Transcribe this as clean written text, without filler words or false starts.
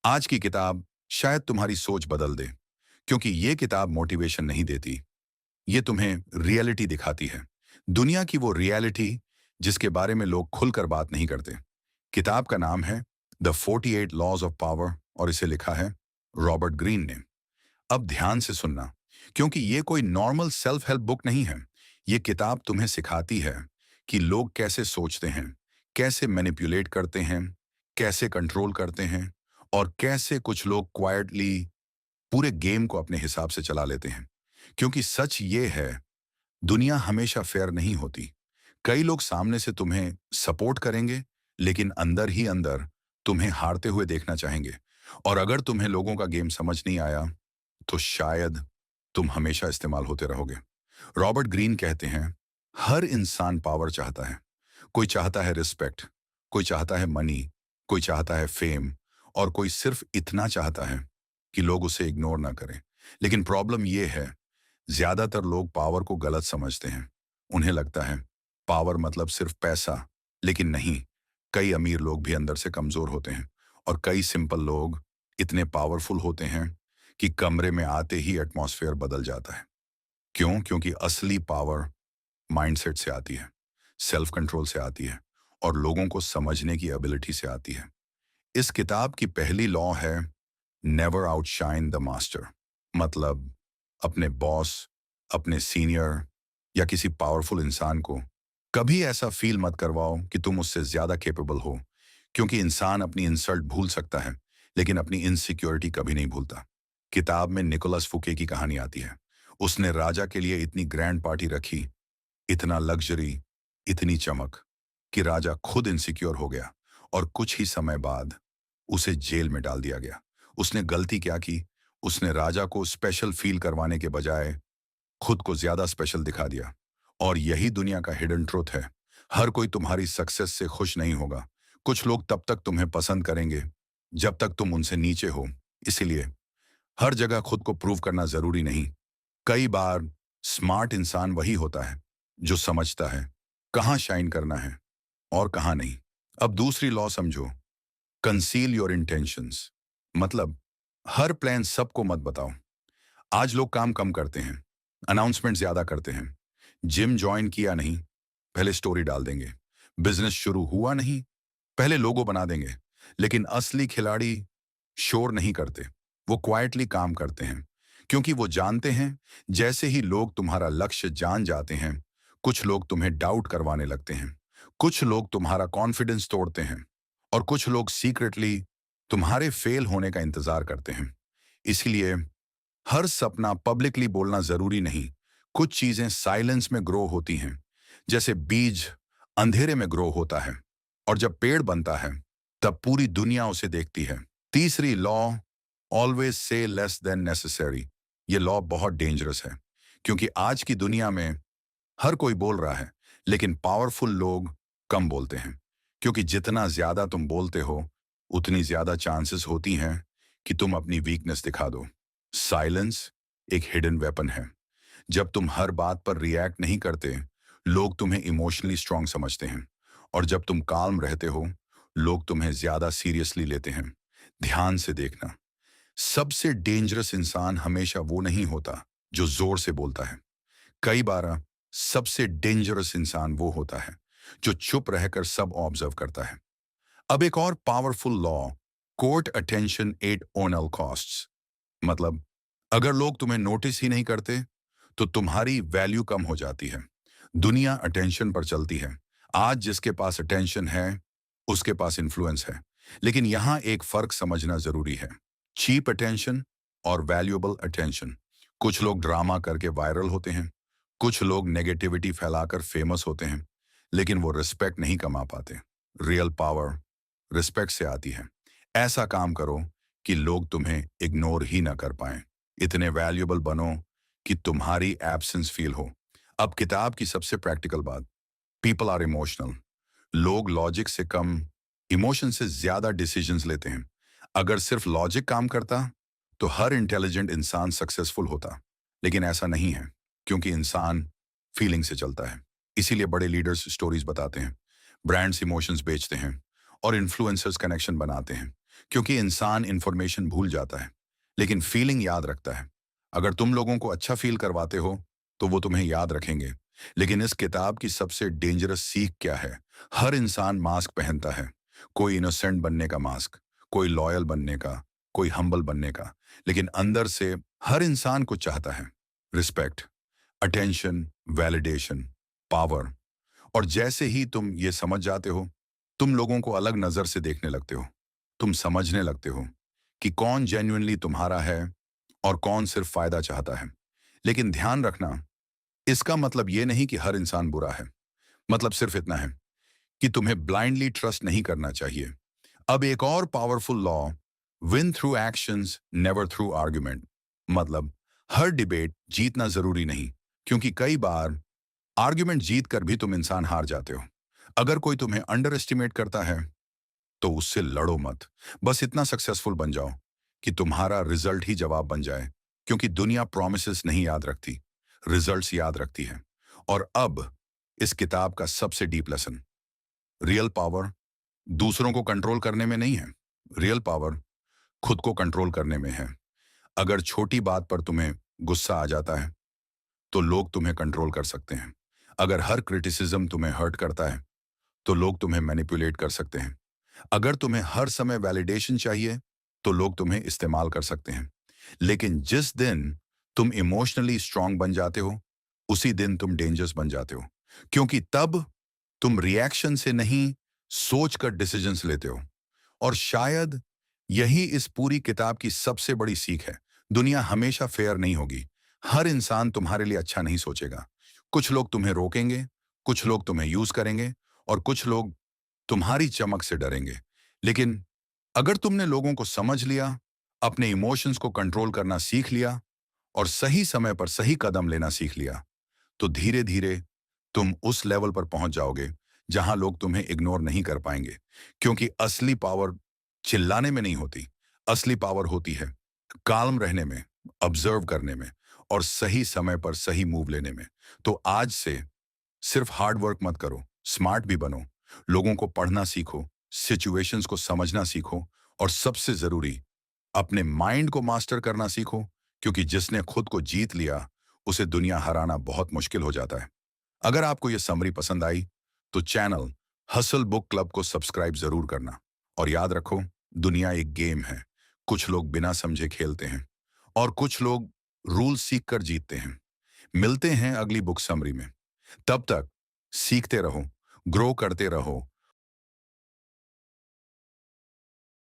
आज की किताब शायद तुम्हारी सोच बदल दे, क्योंकि ये किताब मोटिवेशन नहीं देती। ये तुम्हें रियलिटी दिखाती है। दुनिया की वो रियलिटी जिसके बारे में लोग खुलकर बात नहीं करते। किताब का नाम है द 48 लॉज ऑफ पावर और इसे लिखा है रॉबर्ट ग्रीन ने। अब ध्यान से सुनना, क्योंकि ये कोई नॉर्मल सेल्फ हेल्प बुक नहीं है। ये किताब तुम्हें सिखाती है कि लोग कैसे सोचते हैं, कैसे मैनिपुलेट करते हैं, कैसे कंट्रोल करते हैं और कैसे कुछ लोग क्वाइटली पूरे गेम को अपने हिसाब से चला लेते हैं। क्योंकि सच ये है, दुनिया हमेशा फेयर नहीं होती। कई लोग सामने से तुम्हें सपोर्ट करेंगे, लेकिन अंदर ही अंदर तुम्हें हारते हुए देखना चाहेंगे। और अगर तुम्हें लोगों का गेम समझ नहीं आया, तो शायद तुम हमेशा इस्तेमाल होते रहोगे। रॉबर्ट ग्रीन कहते हैं, हर इंसान पावर चाहता है। कोई चाहता है रिस्पेक्ट, कोई चाहता है मनी, कोई चाहता है फेम, और कोई सिर्फ इतना चाहता है कि लोग उसे इग्नोर ना करें। लेकिन प्रॉब्लम यह है, ज्यादातर लोग पावर को गलत समझते हैं। उन्हें लगता है पावर मतलब सिर्फ पैसा, लेकिन नहीं। कई अमीर लोग भी अंदर से कमजोर होते हैं, और कई सिंपल लोग इतने पावरफुल होते हैं कि कमरे में आते ही एटमॉस्फेयर बदल जाता है। क्यों? क्योंकि असली पावर माइंडसेट से आती है, सेल्फ कंट्रोल से आती है, और लोगों को समझने की एबिलिटी से आती है। इस किताब की पहली लॉ है नेवर आउटशाइन द मास्टर। मतलब अपने बॉस, अपने सीनियर या किसी पावरफुल इंसान को कभी ऐसा फील मत करवाओ कि तुम उससे ज्यादा कैपेबल हो। क्योंकि इंसान अपनी इंसल्ट भूल सकता है, लेकिन अपनी इनसिक्योरिटी कभी नहीं भूलता। किताब में निकोलस फुके की कहानी आती है। उसने राजा के लिए इतनी ग्रैंड पार्टी रखी, इतना लग्जरी, इतनी चमक, कि राजा खुद इनसिक्योर हो गया, और कुछ ही समय बाद उसे जेल में डाल दिया गया। उसने गलती क्या की? उसने राजा को स्पेशल फील करवाने के बजाय खुद को ज्यादा स्पेशल दिखा दिया। और यही दुनिया का हिडन ट्रुथ है। हर कोई तुम्हारी सक्सेस से खुश नहीं होगा। कुछ लोग तब तक तुम्हें पसंद करेंगे जब तक तुम उनसे नीचे हो। इसीलिए हर जगह खुद को प्रूव करना जरूरी नहीं। कई बार स्मार्ट इंसान वही होता है जो समझता है कहाँ शाइन करना है और कहाँ नहीं। अब दूसरी लॉ समझो, कंसील योर इंटेंशंस। मतलब हर प्लान सबको मत बताओ। आज लोग काम कम करते हैं, अनाउंसमेंट ज्यादा करते हैं। जिम ज्वाइन किया नहीं, पहले स्टोरी डाल देंगे। बिजनेस शुरू हुआ नहीं, पहले लोगो बना देंगे। लेकिन असली खिलाड़ी शोर नहीं करते, वो क्वाइटली काम करते हैं। क्योंकि वो जानते हैं, जैसे ही लोग तुम्हारा लक्ष्य जान जाते हैं, कुछ लोग तुम्हें डाउट करवाने लगते हैं, कुछ लोग तुम्हारा कॉन्फिडेंस तोड़ते हैं, और कुछ लोग सीक्रेटली तुम्हारे फेल होने का इंतजार करते हैं। इसलिए हर सपना पब्लिकली बोलना जरूरी नहीं। कुछ चीजें साइलेंस में ग्रो होती हैं। जैसे बीज अंधेरे में ग्रो होता है, और जब पेड़ बनता है तब पूरी दुनिया उसे देखती है। तीसरी law, always say less than necessary. ये लॉ बहुत डेंजरस है, क्योंकि आज की दुनिया में हर कोई बोल रहा है, लेकिन पावरफुल लोग कम बोलते हैं। क्योंकि जितना ज्यादा तुम बोलते हो, उतनी ज्यादा चांसेस होती हैं कि तुम अपनी वीकनेस दिखा दो। साइलेंस एक हिडन वेपन है। जब तुम हर बात पर रिएक्ट नहीं करते, लोग तुम्हें इमोशनली स्ट्रांग समझते हैं। और जब तुम काल्म रहते हो, लोग तुम्हें ज्यादा सीरियसली लेते हैं। ध्यान से देखना, सबसे डेंजरस इंसान हमेशा वो नहीं होता जो जोर से बोलता है। कई बार सबसे डेंजरस इंसान वो होता है जो चुप रहकर सब ऑब्जर्व करता है। अब एक और powerful law, court attention at all costs. मतलब अगर लोग तुम्हें नोटिस ही नहीं करते, तो तुम्हारी वैल्यू कम हो जाती है। दुनिया अटेंशन पर चलती है। आज जिसके पास अटेंशन है, उसके पास इन्फ्लुएंस है। लेकिन यहां एक फर्क समझना जरूरी है, चीप अटेंशन और वैल्यूएबल अटेंशन। कुछ लोग ड्रामा करके वायरल होते हैं, कुछ लोग नेगेटिविटी फैलाकर फेमस होते हैं, लेकिन वो रिस्पेक्ट नहीं कमा पाते। रियल पावर रिस्पेक्ट से आती है। ऐसा काम करो कि लोग तुम्हें इग्नोर ही ना कर पाएं। इतने वैल्यूएबल बनो कि तुम्हारी एब्सेंस फील हो। अब किताब की सबसे प्रैक्टिकल बात, पीपल आर इमोशनल। लोग लॉजिक से कम, इमोशन से ज्यादा डिसीजंस लेते हैं। अगर सिर्फ लॉजिक काम करता, तो हर इंटेलिजेंट इंसान सक्सेसफुल होता। लेकिन ऐसा नहीं है, क्योंकि इंसान फीलिंग से चलता है। इसीलिए बड़े लीडर्स स्टोरीज बताते हैं, ब्रांड्स इमोशंस बेचते हैं, और इन्फ्लुएंसर्स कनेक्शन बनाते हैं। क्योंकि इंसान इंफॉर्मेशन भूल जाता है, लेकिन फीलिंग याद रखता है। अगर तुम लोगों को अच्छा फील करवाते हो, तो वो तुम्हें याद रखेंगे। लेकिन इस किताब की सबसे डेंजरस सीख क्या है? हर इंसान मास्क पहनता है। कोई इनोसेंट बनने का मास्क, कोई लॉयल बनने का, कोई हम्बल बनने का। लेकिन अंदर से हर इंसान को चाहता है रिस्पेक्ट, अटेंशन, वैलिडेशन, पावर। और जैसे ही तुम ये समझ जाते हो, तुम लोगों को अलग नजर से देखने लगते हो। तुम समझने लगते हो कि कौन जेन्युइनली तुम्हारा है और कौन सिर्फ फायदा चाहता है। लेकिन ध्यान रखना, इसका मतलब ये नहीं कि हर इंसान बुरा है। मतलब सिर्फ इतना है कि तुम्हें ब्लाइंडली ट्रस्ट नहीं करना चाहिए। अब एक और powerful law, win through actions never through argument. मतलब हर डिबेट जीतना जरूरी नहीं, क्योंकि कई बार आर्ग्यूमेंट जीत कर भी तुम इंसान हार जाते हो। अगर कोई तुम्हें अंडर एस्टिमेट करता है, तो उससे लड़ो मत। बस इतना सक्सेसफुल बन जाओ कि तुम्हारा रिजल्ट ही जवाब बन जाए। क्योंकि दुनिया प्रॉमिसेस नहीं याद रखती, रिजल्ट्स याद रखती है। और अब इस किताब का सबसे डीप लेसन, रियल पावर दूसरों को कंट्रोल करने में नहीं है। रियल पावर खुद को कंट्रोल करने में है। अगर छोटी बात पर तुम्हें गुस्सा आ जाता है, तो लोग तुम्हें कंट्रोल कर सकते हैं। अगर हर क्रिटिसिज्म तुम्हें हर्ट करता है, तो लोग तुम्हें मैनिपुलेट कर सकते हैं। अगर तुम्हें हर समय वैलिडेशन चाहिए, तो लोग तुम्हें इस्तेमाल कर सकते हैं। लेकिन जिस दिन तुम इमोशनली स्ट्रांग बन जाते हो, उसी दिन तुम डेंजरस बन जाते हो। क्योंकि तब तुम रिएक्शन से नहीं, सोच कर डिसीजंस लेते हो। और शायद यही इस पूरी किताब की सबसे बड़ी सीख है। दुनिया हमेशा फेयर नहीं होगी। हर इंसान तुम्हारे लिए अच्छा नहीं सोचेगा। कुछ लोग तुम्हें रोकेंगे, कुछ लोग तुम्हें यूज करेंगे, और कुछ लोग तुम्हारी चमक से डरेंगे। लेकिन अगर तुमने लोगों को समझ लिया, अपने इमोशंस को कंट्रोल करना सीख लिया और सही समय पर सही कदम लेना सीख लिया, तो धीरे धीरे तुम उस लेवल पर पहुंच जाओगे जहां लोग तुम्हें इग्नोर नहीं कर पाएंगे। क्योंकि असली पावर चिल्लाने में नहीं होती। असली पावर होती है काल्म रहने में, ऑब्जर्व करने में, और सही समय पर सही मूव लेने में। तो आज से सिर्फ हार्ड वर्क मत करो, स्मार्ट भी बनो। लोगों को पढ़ना सीखो, सिचुएशंस को समझना सीखो, और सबसे जरूरी, अपने माइंड को मास्टर करना सीखो। क्योंकि जिसने खुद को जीत लिया, उसे दुनिया हराना बहुत मुश्किल हो जाता है। अगर आपको यह समरी पसंद आई, तो चैनल हसल बुक क्लब को सब्सक्राइब जरूर करना। और याद रखो, दुनिया एक गेम है। कुछ लोग बिना समझे खेलते हैं, और कुछ लोग रूल सीख कर जीतते हैं। मिलते हैं अगली बुक समरी में। तब तक सीखते रहो, ग्रो करते रहो,